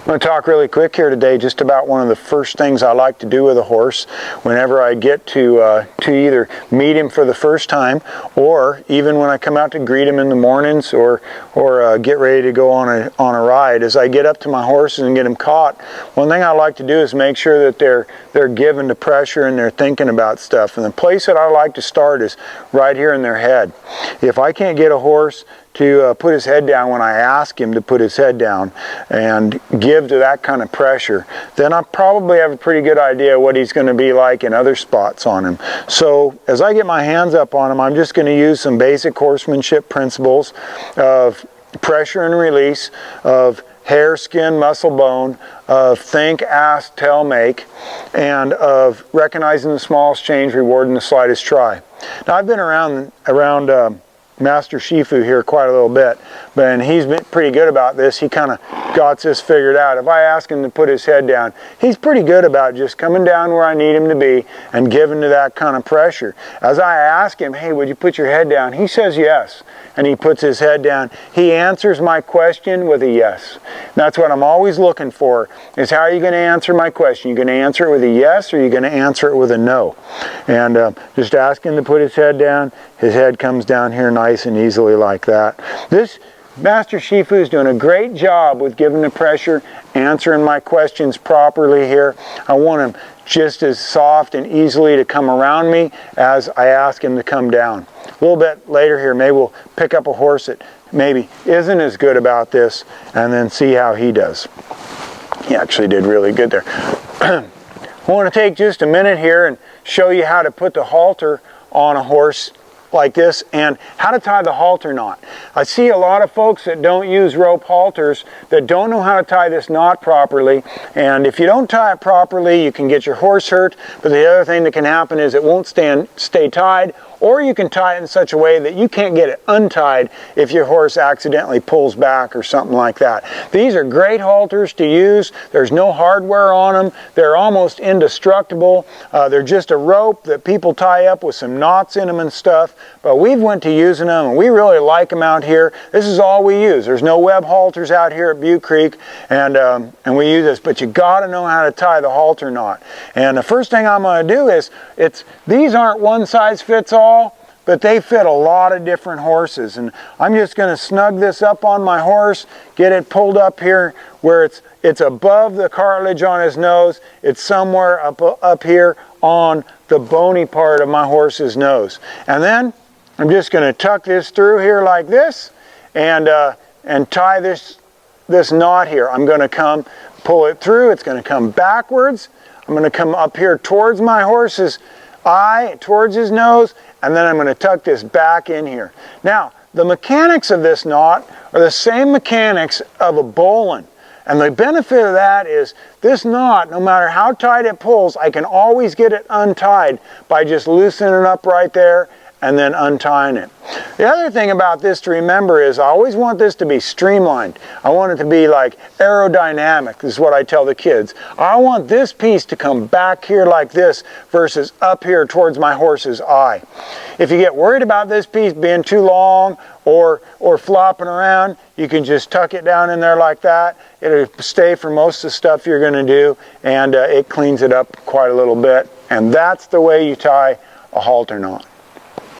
I'm going to talk really quick here today just about one of the first things I like to do with a horse whenever I get to either meet him for the first time, or even when I come out to greet him in the mornings, or get ready to go on a ride. As I get up to my horses and get them caught, one thing I like to do is make sure that they're given to pressure and they're thinking about stuff. And the place that I like to start is right here in their head. If I can't get a horse to put his head down when I ask him to put his head down and give to that kind of pressure, then I probably have a pretty good idea what he's going to be like in other spots on him. So as I get my hands up on him, I'm just going to use some basic horsemanship principles of pressure and release, of hair, skin, muscle, bone, of think, ask, tell, make, and of recognizing the smallest change, rewarding the slightest try. Now I've been around Master Shifu here quite a little bit, and he's been pretty good about this. He kind of got this figured out. If I ask him to put his head down, he's pretty good about just coming down where I need him to be and giving to that kind of pressure. As I ask him, hey, would you put your head down? He says yes, and he puts his head down. He answers my question with a yes. That's what I'm always looking for, is how are you going to answer my question? You're going to answer it with a yes, or you're going to answer it with a no? And just ask him to put his head down. His head comes down here nice and easily like that. This Master Shifu is doing a great job with giving the pressure, answering my questions properly here. I want him just as soft and easily to come around me as I ask him to come down. A little bit later here, maybe we'll pick up a horse that maybe isn't as good about this and then see how he does. He actually did really good there. I want to take just a minute here and show you how to put the halter on a horse like this, and how to tie the halter knot. I see a lot of folks that don't use rope halters that don't know how to tie this knot properly, and if you don't tie it properly, you can get your horse hurt. But the other thing that can happen is it won't stay tied, or you can tie it in such a way that you can't get it untied if your horse accidentally pulls back or something like that. These are great halters to use. There's no hardware on them. They're almost indestructible. They're just a rope that people tie up with some knots in them and stuff. But we've went to using them, and we really like them out here. This is all we use. There's no web halters out here at Butte Creek, and we use this. But you got to know how to tie the halter knot. And the first thing I'm going to do is, these aren't one size fits all, but they fit a lot of different horses. And I'm just going to snug this up on my horse, get it pulled up here where it's above the cartilage on his nose. It's somewhere up here on the bony part of my horse's nose. And then I'm just going to tuck this through here like this, and tie this knot here. I'm going to pull it through. It's going to come backwards. I'm going to come up here towards my horse's eye, towards his nose, and then I'm going to tuck this back in here. Now, the mechanics of this knot are the same mechanics of a bowline. And the benefit of that is this knot, no matter how tight it pulls, I can always get it untied by just loosening it up right there and then untying it. The other thing about this to remember is I always want this to be streamlined. I want it to be like aerodynamic. This is what I tell the kids. I want this piece to come back here like this versus up here towards my horse's eye. If you get worried about this piece being too long or flopping around, you can just tuck it down in there like that. It'll stay for most of the stuff you're going to do, and it cleans it up quite a little bit. And that's the way you tie a halter knot.